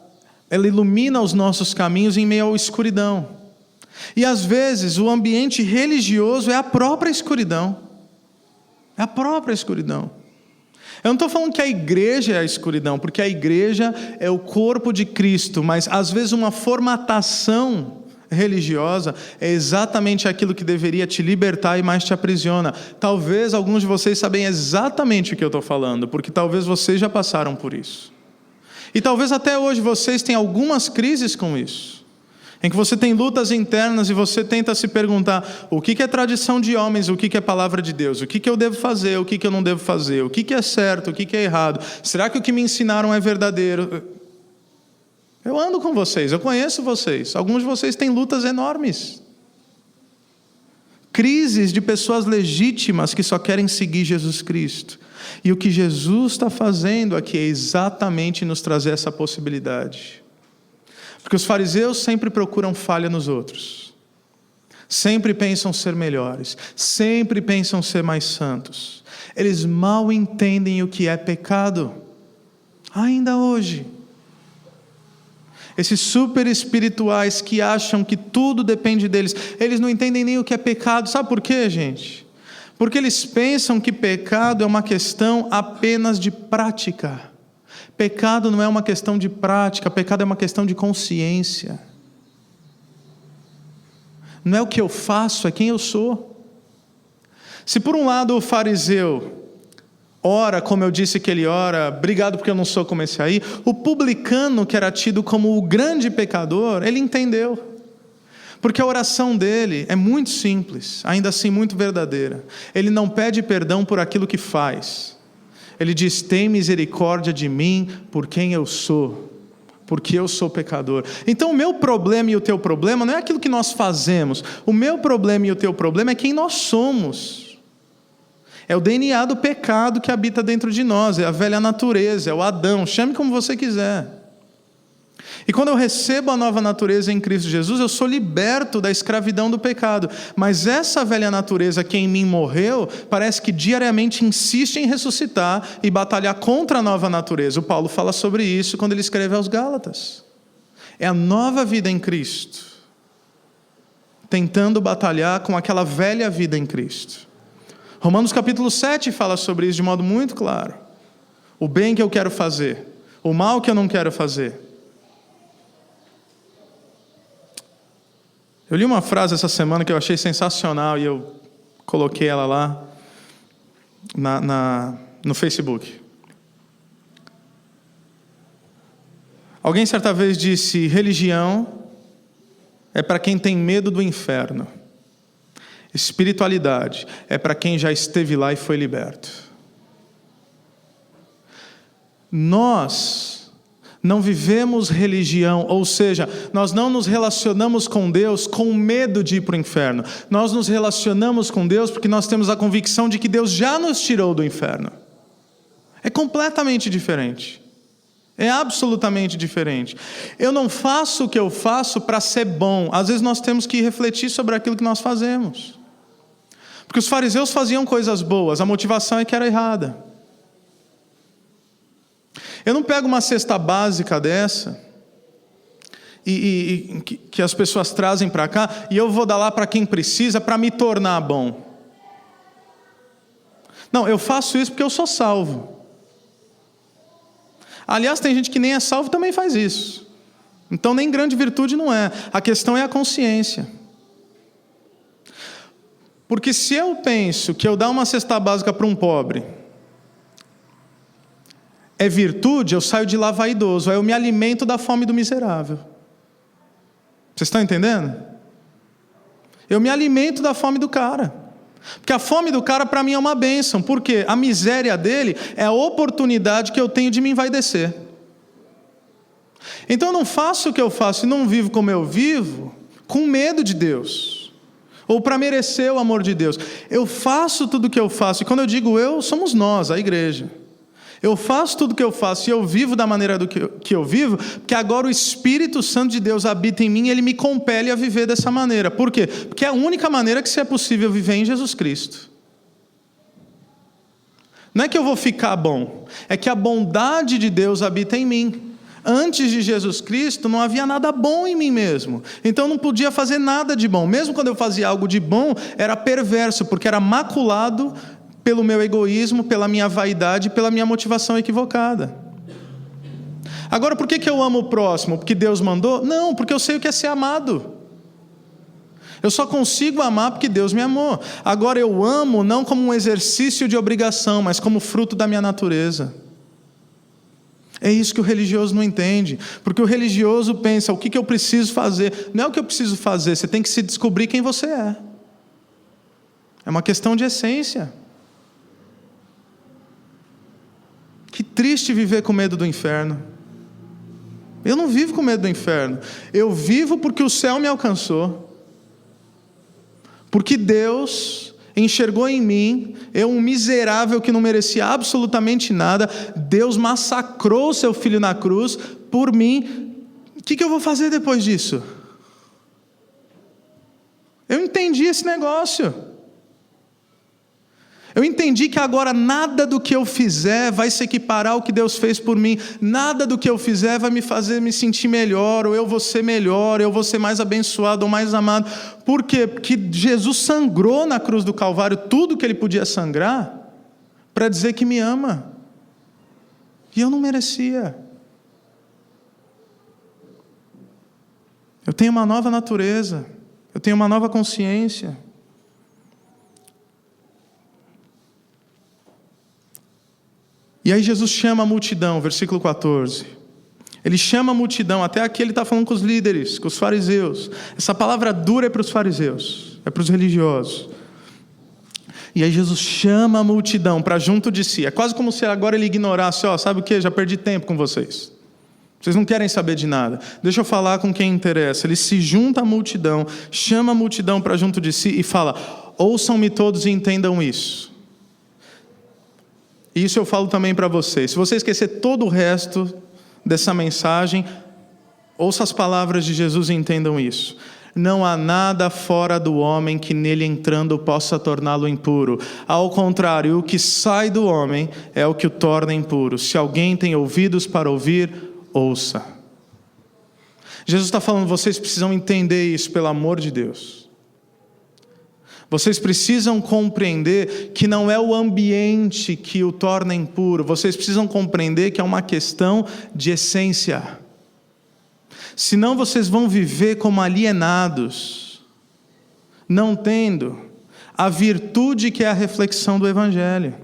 ilumina os nossos caminhos em meio à escuridão. E às vezes o ambiente religioso é a própria escuridão. É a própria escuridão. Eu não estou falando que a igreja é a escuridão, porque a igreja é o corpo de Cristo, mas às vezes uma formatação religiosa é exatamente aquilo que deveria te libertar e mais te aprisiona. Talvez alguns de vocês sabem exatamente o que eu estou falando, porque talvez vocês já passaram por isso. E talvez até hoje vocês tenham algumas crises com isso. em que você tem lutas internas e você tenta se perguntar: o que é tradição de homens, o que é palavra de Deus, o que eu devo fazer, o que eu não devo fazer, o que é certo, o que é errado, será que o que me ensinaram é verdadeiro? Eu ando com vocês, eu conheço vocês, alguns de vocês têm lutas enormes, crises de pessoas legítimas que só querem seguir Jesus Cristo, e o que Jesus está fazendo aqui é exatamente nos trazer essa possibilidade. Porque os fariseus sempre procuram falha nos outros, sempre pensam ser melhores, sempre pensam ser mais santos. Eles mal entendem o que é pecado, ainda hoje. Esses super espirituais que acham que tudo depende deles, eles não entendem nem o que é pecado. Sabe por quê, gente? Porque eles pensam que pecado é uma questão apenas de prática. Pecado não é uma questão de prática, pecado é uma questão de consciência. Não é o que eu faço, é quem eu sou. Se por um lado o fariseu ora como eu disse que ele ora, obrigado porque eu não sou como esse aí, o publicano, que era tido como o grande pecador, ele entendeu. Porque a oração dele é muito simples, ainda assim muito verdadeira. Ele não pede perdão por aquilo que faz. Ele diz: tem misericórdia de mim por quem eu sou, porque eu sou pecador. Então o meu problema e o teu problema não é aquilo que nós fazemos. O meu problema e o teu problema é quem nós somos. É o DNA do pecado que habita dentro de nós, é a velha natureza, é o Adão, chame como você quiser. E quando eu recebo a nova natureza em Cristo Jesus, eu sou liberto da escravidão do pecado. Mas essa velha natureza que em mim morreu, parece que diariamente insiste em ressuscitar e batalhar contra a nova natureza. O Paulo fala sobre isso quando ele escreve aos Gálatas. É a nova vida em Cristo, tentando batalhar com aquela velha vida em Cristo. Romanos capítulo 7 fala sobre isso de modo muito claro. O bem que eu quero fazer, o mal que eu não quero fazer. Eu li uma frase essa semana que eu achei sensacional e eu coloquei ela lá no Facebook. Alguém certa vez disse: religião é para quem tem medo do inferno. Espiritualidade é para quem já esteve lá e foi liberto. Nós não vivemos religião, ou seja, nós não nos relacionamos com Deus com medo de ir para o inferno. Nós nos relacionamos com Deus porque nós temos a convicção de que Deus já nos tirou do inferno. É completamente diferente. É absolutamente diferente. Eu não faço o que eu faço para ser bom. Às vezes nós temos que refletir sobre aquilo que nós fazemos. Porque os fariseus faziam coisas boas, a motivação é que era errada. Eu não pego uma cesta básica dessa que as pessoas trazem para cá e eu vou dar lá para quem precisa para me tornar bom. Não, eu faço isso porque eu sou salvo. Aliás, tem gente que nem é salvo e também faz isso. Então nem grande virtude não é. A questão é a consciência. Porque se eu penso que eu dar uma cesta básica para um pobre é virtude, eu saio de lá vaidoso, aí eu me alimento da fome do miserável. Vocês estão entendendo? Eu me alimento da fome do cara. Porque a fome do cara para mim é uma bênção. Por quê? A miséria dele é a oportunidade que eu tenho de me envaidecer. Então eu não faço o que eu faço e não vivo como eu vivo com medo de Deus, ou para merecer o amor de Deus. Eu faço tudo o que eu faço, e quando eu digo eu, somos nós, a igreja. Eu faço tudo o que eu faço e eu vivo da maneira que eu vivo, porque agora o Espírito Santo de Deus habita em mim e Ele me compele a viver dessa maneira. Por quê? Porque é a única maneira que se é possível viver em Jesus Cristo. Não é que eu vou ficar bom, é que a bondade de Deus habita em mim. Antes de Jesus Cristo não havia nada bom em mim mesmo, então eu não podia fazer nada de bom. Mesmo quando eu fazia algo de bom, era perverso, porque era maculado pelo meu egoísmo, pela minha vaidade, pela minha motivação equivocada. Agora, por que eu amo o próximo? Porque Deus mandou? Não, porque eu sei o que é ser amado. Eu só consigo amar porque Deus me amou. Agora, eu amo não como um exercício de obrigação, mas como fruto da minha natureza. É isso que o religioso não entende, porque o religioso pensa, o que eu preciso fazer? Não é o que eu preciso fazer, você tem que se descobrir quem você é. É uma questão de essência. Que triste viver com medo do inferno. Eu não vivo com medo do inferno, eu vivo porque o céu me alcançou. Porque Deus enxergou em mim, eu um miserável que não merecia absolutamente nada, Deus massacrou seu filho na cruz por mim. O que eu vou fazer depois disso? Eu entendi esse negócio. Eu entendi que agora nada do que eu fizer vai se equiparar ao que Deus fez por mim. Nada do que eu fizer vai me fazer me sentir melhor, ou eu vou ser melhor, eu vou ser mais abençoado ou mais amado. Por quê? Porque Jesus sangrou na cruz do Calvário tudo que ele podia sangrar para dizer que me ama. E eu não merecia. Eu tenho uma nova natureza, eu tenho uma nova consciência. E aí Jesus chama a multidão, versículo 14. Ele chama a multidão, até aqui ele está falando com os líderes, com os fariseus. Essa palavra dura é para os fariseus, é para os religiosos. E aí Jesus chama a multidão para junto de si. É quase como se agora ele ignorasse, sabe o que? Já perdi tempo com vocês. Vocês não querem saber de nada. Deixa eu falar com quem interessa. Ele se junta à multidão, chama a multidão para junto de si e fala: ouçam-me todos e entendam isso. E isso eu falo também para vocês. Se você esquecer todo o resto dessa mensagem, ouça as palavras de Jesus e entendam isso. Não há nada fora do homem que nele entrando possa torná-lo impuro. Ao contrário, o que sai do homem é o que o torna impuro. Se alguém tem ouvidos para ouvir, ouça. Jesus está falando, vocês precisam entender isso, pelo amor de Deus. Vocês precisam compreender que não é o ambiente que o torna impuro. Vocês precisam compreender que é uma questão de essência. Senão vocês vão viver como alienados, não tendo a virtude que é a reflexão do Evangelho.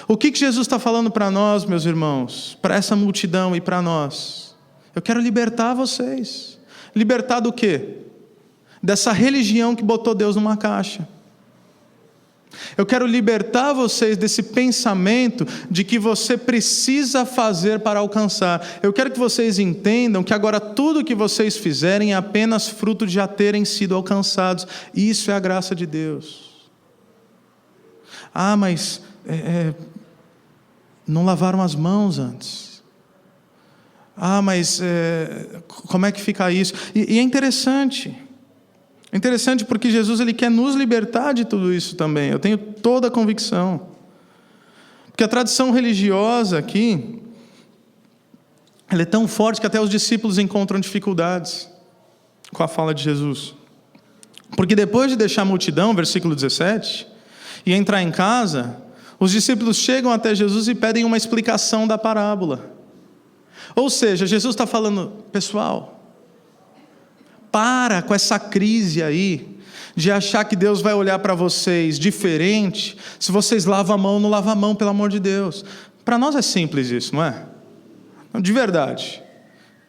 O que Jesus está falando para nós, meus irmãos? Para essa multidão e para nós? Eu quero libertar vocês. Libertar do quê? Dessa religião que botou Deus numa caixa. Eu quero libertar vocês desse pensamento de que você precisa fazer para alcançar. Eu quero que vocês entendam que agora tudo que vocês fizerem é apenas fruto de já terem sido alcançados. Isso é a graça de Deus. Mas não lavaram as mãos antes. Mas como é que fica isso? E é interessante. É interessante porque Jesus ele quer nos libertar de tudo isso também. Eu tenho toda a convicção. Porque a tradição religiosa aqui, ela é tão forte que até os discípulos encontram dificuldades com a fala de Jesus. Porque depois de deixar a multidão, versículo 17, e entrar em casa, os discípulos chegam até Jesus e pedem uma explicação da parábola. Ou seja, Jesus está falando, pessoal, para com essa crise aí, de achar que Deus vai olhar para vocês diferente, se vocês lavam a mão, não lavam a mão, pelo amor de Deus. Para nós é simples isso, não é? De verdade.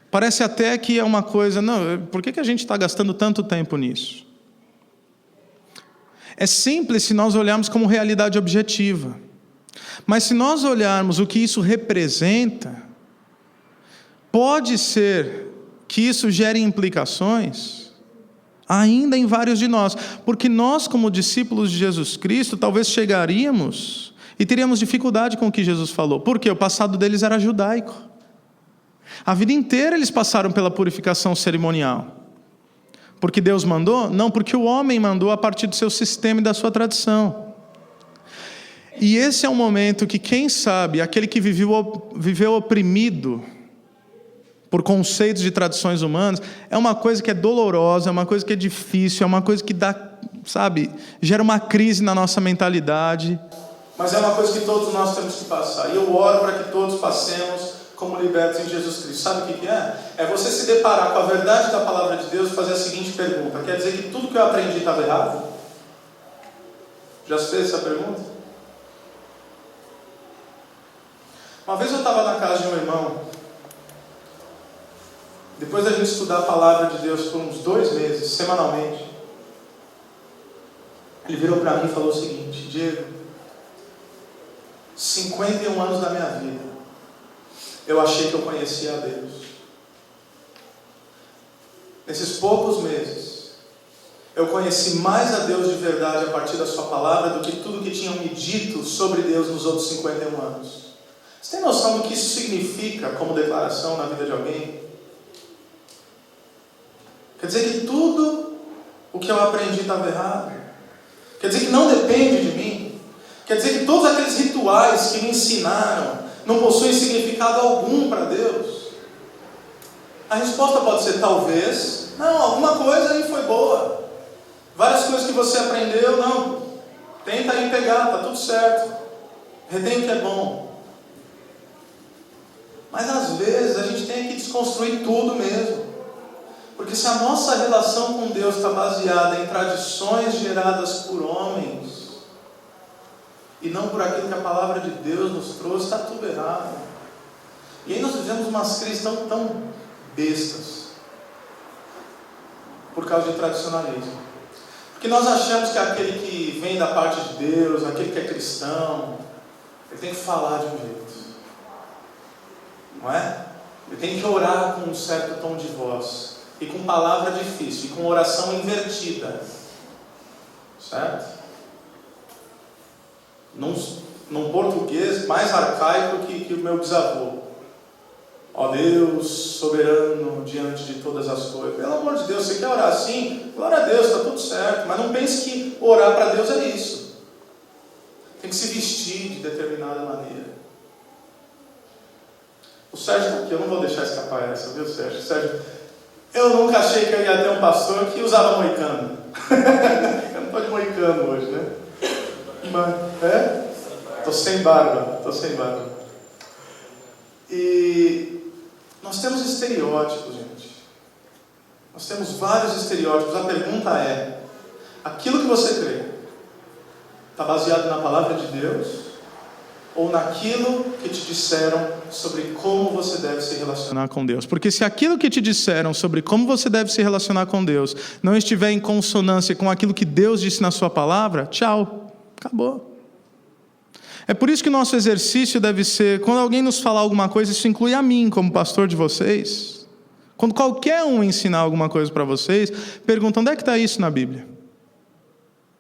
Parece até que é uma coisa, não, por que a gente está gastando tanto tempo nisso? É simples se nós olharmos como realidade objetiva. Mas se nós olharmos o que isso representa, pode ser que isso gere implicações ainda em vários de nós, porque nós, como discípulos de Jesus Cristo, talvez chegaríamos e teríamos dificuldade com o que Jesus falou, porque o passado deles era judaico, a vida inteira eles passaram pela purificação cerimonial, porque Deus mandou? Não, porque o homem mandou a partir do seu sistema e da sua tradição. E esse é um momento que, quem sabe, aquele que viveu oprimido por conceitos de tradições humanas, é uma coisa que é dolorosa, é uma coisa que é difícil, é uma coisa que dá, gera uma crise na nossa mentalidade. Mas é uma coisa que todos nós temos que passar. E eu oro para que todos passemos como libertos em Jesus Cristo. Sabe o que é? É você se deparar com a verdade da palavra de Deus e fazer a seguinte pergunta: quer dizer que tudo que eu aprendi estava errado? Já se fez essa pergunta? Uma vez eu estava na casa de um irmão, depois da gente estudar a palavra de Deus por uns 2 meses, semanalmente, ele virou para mim e falou o seguinte: Diego, 51 anos da minha vida, eu achei que eu conhecia a Deus. Nesses poucos meses, eu conheci mais a Deus de verdade a partir da sua palavra do que tudo que tinham me dito sobre Deus nos outros 51 anos. Você tem noção do que isso significa como declaração na vida de alguém? Quer dizer que tudo o que eu aprendi estava errado? Quer dizer que não depende de mim? Quer dizer que todos aqueles rituais que me ensinaram não possuem significado algum para Deus? A resposta pode ser talvez. Não, alguma coisa aí foi boa. Várias coisas que você aprendeu, não. Tenta aí pegar, tá tudo certo. Retém o que é bom. Mas às vezes a gente tem que desconstruir tudo mesmo. Porque se a nossa relação com Deus está baseada em tradições geradas por homens, e não por aquilo que a palavra de Deus nos trouxe, está tudo errado. E aí nós vivemos umas crises tão bestas, por causa de tradicionalismo. Porque nós achamos que aquele que vem da parte de Deus, aquele que é cristão, ele tem que falar de um jeito, não é? Ele tem que orar com um certo tom de voz, e com palavra difícil, e com oração invertida, certo? Num português mais arcaico que o meu bisavô. Ó Deus, soberano diante de todas as coisas. Pelo amor de Deus, você quer orar assim? Glória a Deus, está tudo certo. Mas não pense que orar para Deus é isso. Tem que se vestir de determinada maneira. O Sérgio está aqui, eu não vou deixar escapar essa, viu, Sérgio? Sérgio, eu nunca achei que eu ia ter um pastor que usava moicano. Eu não estou de moicano hoje, né? Mas, Estou sem barba. E nós temos estereótipos, gente. Nós temos vários estereótipos. A pergunta é: aquilo que você crê está baseado na palavra de Deus ou naquilo que te disseram sobre como você deve se relacionar com Deus? Porque se aquilo que te disseram sobre como você deve se relacionar com Deus não estiver em consonância com aquilo que Deus disse na sua palavra, tchau, acabou. É por isso que o nosso exercício deve ser, quando alguém nos falar alguma coisa, isso inclui a mim como pastor de vocês. Quando qualquer um ensinar alguma coisa para vocês, pergunta: onde é que está isso na Bíblia?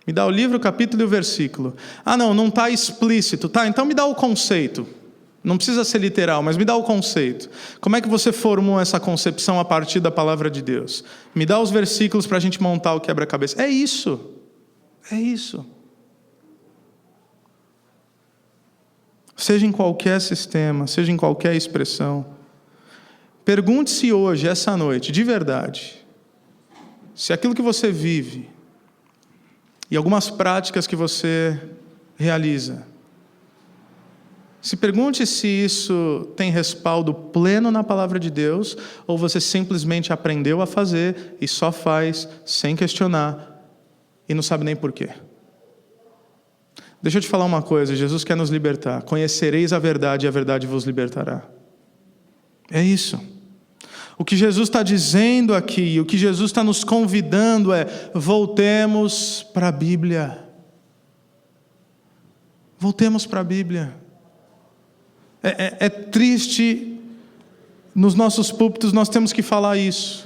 Me dá o livro, o capítulo e o versículo. Ah, não está explícito. Tá, então me dá o conceito. Não precisa ser literal, mas me dá o conceito. Como é que você formou essa concepção a partir da palavra de Deus? Me dá os versículos para a gente montar o quebra-cabeça. É isso. Seja em qualquer sistema, seja em qualquer expressão, pergunte-se hoje, essa noite, de verdade, se aquilo que você vive e algumas práticas que você realiza, se pergunte se isso tem respaldo pleno na palavra de Deus, ou você simplesmente aprendeu a fazer e só faz sem questionar e não sabe nem porquê. Deixa eu te falar uma coisa, Jesus quer nos libertar. Conhecereis a verdade e a verdade vos libertará. É isso. O que Jesus está dizendo aqui, o que Jesus está nos convidando é: voltemos para a Bíblia. Voltemos para a Bíblia. É triste, nos nossos púlpitos nós temos que falar isso.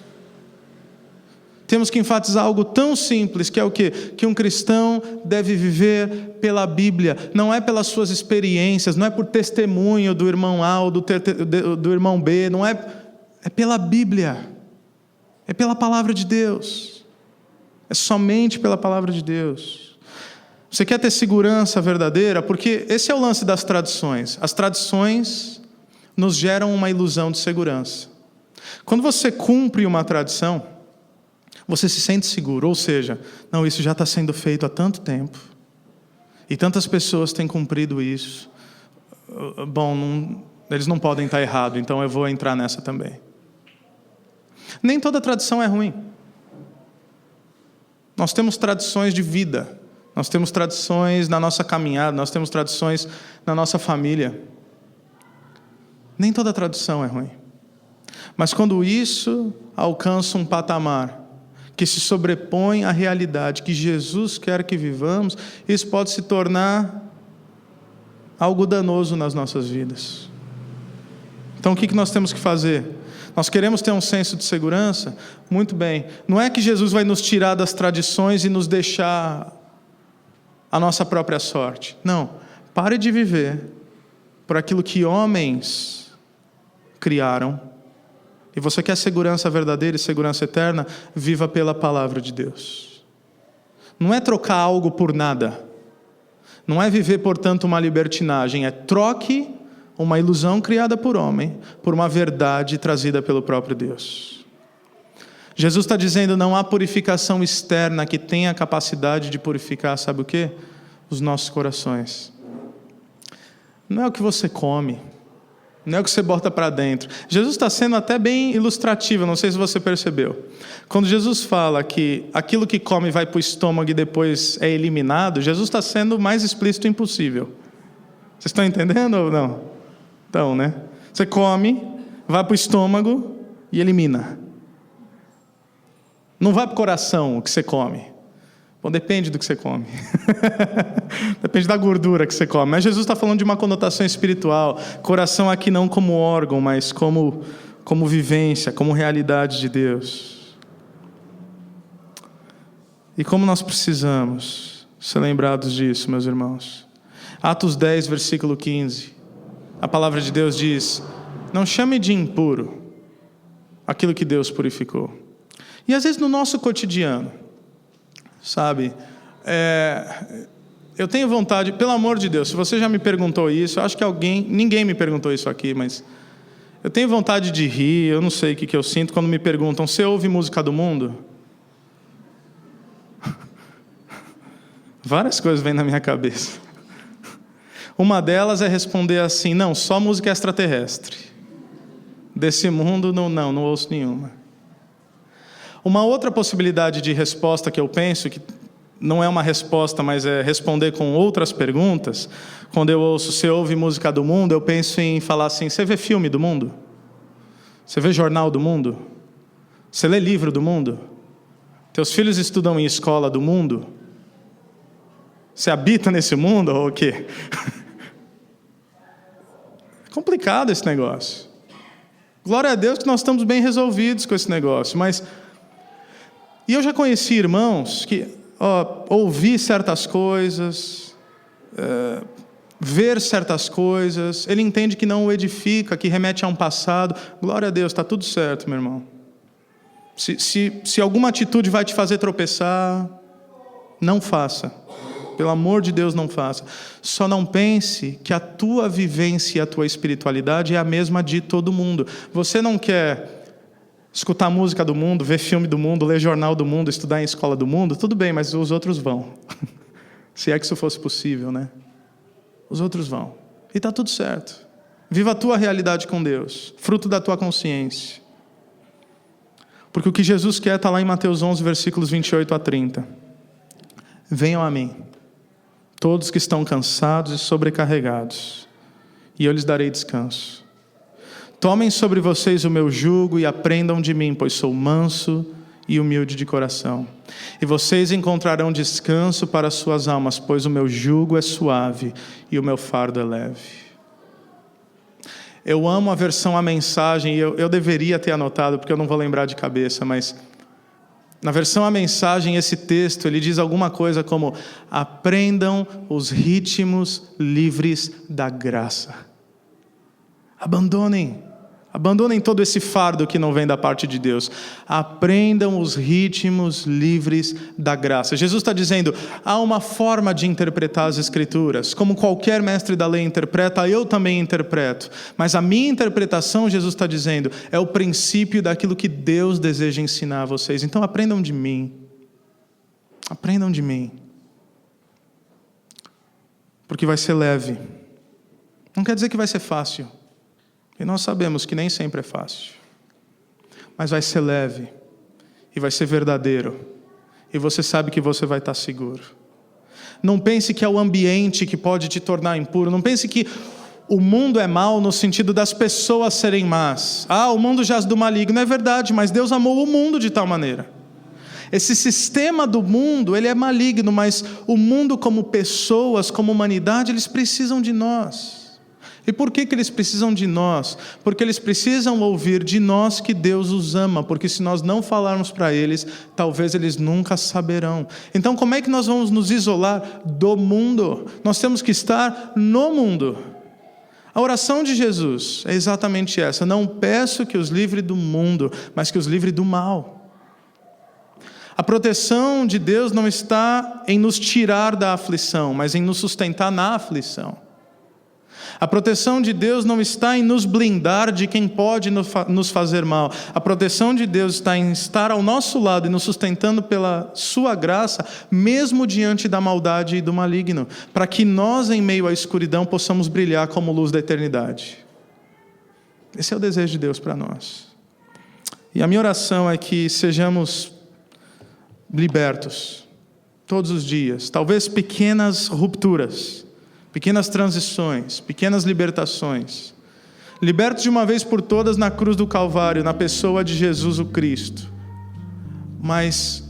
Temos que enfatizar algo tão simples, que é o quê? Que um cristão deve viver pela Bíblia. Não é pelas suas experiências, não é por testemunho do irmão A ou do irmão B, não é pela Bíblia. É pela palavra de Deus. É somente pela palavra de Deus. Você quer ter segurança verdadeira? Porque esse é o lance das tradições. As tradições nos geram uma ilusão de segurança. Quando você cumpre uma tradição, você se sente seguro, ou seja, não, isso já está sendo feito há tanto tempo, e tantas pessoas têm cumprido isso, bom, eles não podem estar errados, então eu vou entrar nessa também. Nem toda tradição é ruim. Nós temos tradições de vida, nós temos tradições na nossa caminhada, nós temos tradições na nossa família. Nem toda tradução é ruim. Mas quando isso alcança um patamar que se sobrepõe à realidade que Jesus quer que vivamos, isso pode se tornar algo danoso nas nossas vidas. Então o que nós temos que fazer? Nós queremos ter um senso de segurança? Muito bem. Não é que Jesus vai nos tirar das tradições e nos deixar a nossa própria sorte. Não. Pare de viver por aquilo que homens criaram. E você quer segurança verdadeira e segurança eterna? Viva pela palavra de Deus. Não é trocar algo por nada. Não é viver, portanto, uma libertinagem. É troque uma ilusão criada por homem por uma verdade trazida pelo próprio Deus. Jesus está dizendo, não há purificação externa que tenha a capacidade de purificar, sabe o quê? Os nossos corações. Não é o que você come, não é o que você bota para dentro. Jesus está sendo até bem ilustrativo, não sei se você percebeu. Quando Jesus fala que aquilo que come vai para o estômago e depois é eliminado, Jesus está sendo o mais explícito impossível. Vocês estão entendendo ou não? Então, né? Você come, vai para o estômago e elimina. Não vai para o coração o que você come. Bom, depende do que você come. Depende da gordura que você come. Mas Jesus está falando de uma conotação espiritual. Coração aqui não como órgão, mas como vivência, como realidade de Deus. E como nós precisamos ser lembrados disso, meus irmãos. Atos 10, versículo 15. A palavra de Deus diz, não chame de impuro aquilo que Deus purificou. E às vezes no nosso cotidiano, sabe, eu tenho vontade, pelo amor de Deus, se você já me perguntou isso, eu acho que ninguém me perguntou isso aqui, mas eu tenho vontade de rir, eu não sei o que eu sinto quando me perguntam, você ouve música do mundo? Várias coisas vêm na minha cabeça. Uma delas é responder assim, não, só música extraterrestre. Desse mundo, não ouço nenhuma. Uma outra possibilidade de resposta que eu penso, que não é uma resposta, mas é responder com outras perguntas, quando eu ouço, você ouve música do mundo, eu penso em falar assim, você vê filme do mundo? Você vê jornal do mundo? Você lê livro do mundo? Teus filhos estudam em escola do mundo? Você habita nesse mundo ou o quê? É complicado esse negócio. Glória a Deus que nós estamos bem resolvidos com esse negócio, mas... E eu já conheci irmãos que ouvir certas coisas, ver certas coisas, ele entende que não o edifica, que remete a um passado. Glória a Deus, está tudo certo, meu irmão. Se alguma atitude vai te fazer tropeçar, não faça. Pelo amor de Deus, não faça. Só não pense que a tua vivência e a tua espiritualidade é a mesma de todo mundo. Você não quer escutar música do mundo, ver filme do mundo, ler jornal do mundo, estudar em escola do mundo, tudo bem, mas os outros vão. Se é que isso fosse possível, né? Os outros vão. E está tudo certo. Viva a tua realidade com Deus, fruto da tua consciência. Porque o que Jesus quer está lá em Mateus 11, versículos 28 a 30. Venham a mim, todos que estão cansados e sobrecarregados, e eu lhes darei descanso. Tomem sobre vocês o meu jugo e aprendam de mim, pois sou manso e humilde de coração. E vocês encontrarão descanso para as suas almas, pois o meu jugo é suave e o meu fardo é leve. Eu amo a versão A Mensagem, e eu deveria ter anotado, porque eu não vou lembrar de cabeça, mas na versão A Mensagem, esse texto, ele diz alguma coisa como, aprendam os ritmos livres da graça. Abandonem todo esse fardo que não vem da parte de Deus. Aprendam os ritmos livres da graça. Jesus está dizendo, há uma forma de interpretar as Escrituras. Como qualquer mestre da lei interpreta, eu também interpreto. Mas a minha interpretação, Jesus está dizendo, é o princípio daquilo que Deus deseja ensinar a vocês. Então aprendam de mim. Aprendam de mim. Porque vai ser leve. Não quer dizer que vai ser fácil. E nós sabemos que nem sempre é fácil. Mas vai ser leve. E vai ser verdadeiro. E você sabe que você vai estar seguro. Não pense que é o ambiente que pode te tornar impuro. Não pense que o mundo é mau no sentido das pessoas serem más. O mundo jaz do maligno, é verdade, mas Deus amou o mundo de tal maneira. Esse sistema do mundo, ele é maligno, mas o mundo como pessoas, como humanidade, eles precisam de nós. E por que eles precisam de nós? Porque eles precisam ouvir de nós que Deus os ama, porque se nós não falarmos para eles, talvez eles nunca saberão. Então como é que nós vamos nos isolar do mundo? Nós temos que estar no mundo. A oração de Jesus é exatamente essa: não peço que os livre do mundo, mas que os livre do mal. A proteção de Deus não está em nos tirar da aflição, mas em nos sustentar na aflição. A proteção de Deus não está em nos blindar de quem pode nos fazer mal. A proteção de Deus está em estar ao nosso lado e nos sustentando pela sua graça, mesmo diante da maldade e do maligno, para que nós, em meio à escuridão, possamos brilhar como luz da eternidade. Esse é o desejo de Deus para nós. E a minha oração é que sejamos libertos todos os dias, talvez pequenas rupturas, pequenas transições, pequenas libertações, libertos de uma vez por todas na cruz do Calvário, na pessoa de Jesus o Cristo, mas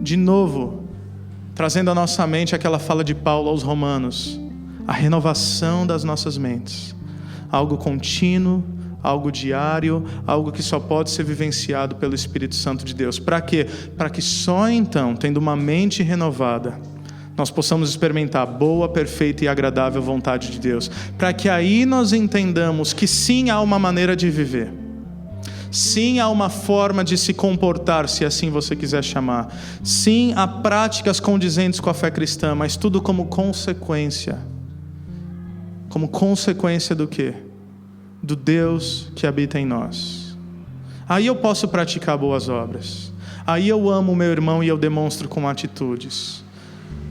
de novo trazendo à nossa mente aquela fala de Paulo aos Romanos, a renovação das nossas mentes, algo contínuo, algo diário, algo que só pode ser vivenciado pelo Espírito Santo de Deus. Para quê? Para que só então, tendo uma mente renovada, nós possamos experimentar a boa, perfeita e agradável vontade de Deus. Para que aí nós entendamos que sim, há uma maneira de viver. Sim, há uma forma de se comportar, se assim você quiser chamar. Sim, há práticas condizentes com a fé cristã, mas tudo como consequência. Como consequência do quê? Do Deus que habita em nós. Aí eu posso praticar boas obras. Aí eu amo o meu irmão e eu demonstro com atitudes.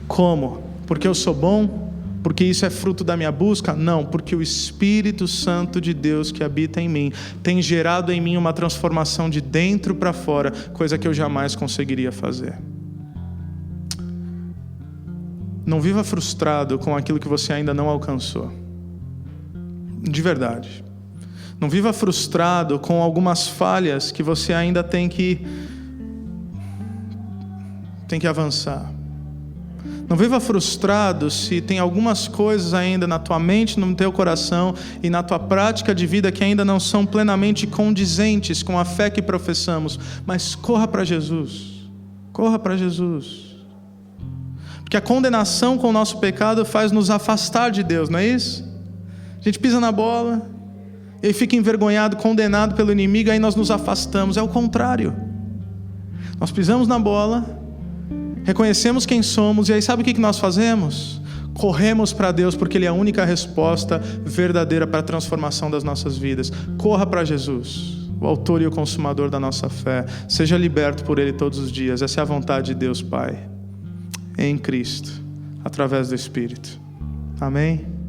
Como? Porque eu sou bom? Porque isso é fruto da minha busca? Não, porque o Espírito Santo de Deus que habita em mim tem gerado em mim uma transformação de dentro para fora, coisa que eu jamais conseguiria fazer. Não viva frustrado com aquilo que você ainda não alcançou. De verdade. Não viva frustrado com algumas falhas que você ainda tem que avançar. Não viva frustrado se tem algumas coisas ainda na tua mente, no teu coração e na tua prática de vida que ainda não são plenamente condizentes com a fé que professamos. Mas corra para Jesus. Corra para Jesus. Porque a condenação com o nosso pecado faz nos afastar de Deus, não é isso? A gente pisa na bola e aí fica envergonhado, condenado pelo inimigo, aí nós nos afastamos. É o contrário. Nós pisamos na bola, reconhecemos quem somos, e aí sabe o que nós fazemos? Corremos para Deus, porque Ele é a única resposta verdadeira para a transformação das nossas vidas. Corra para Jesus, o autor e o consumador da nossa fé. Seja liberto por Ele todos os dias. Essa é a vontade de Deus Pai, em Cristo, através do Espírito. Amém?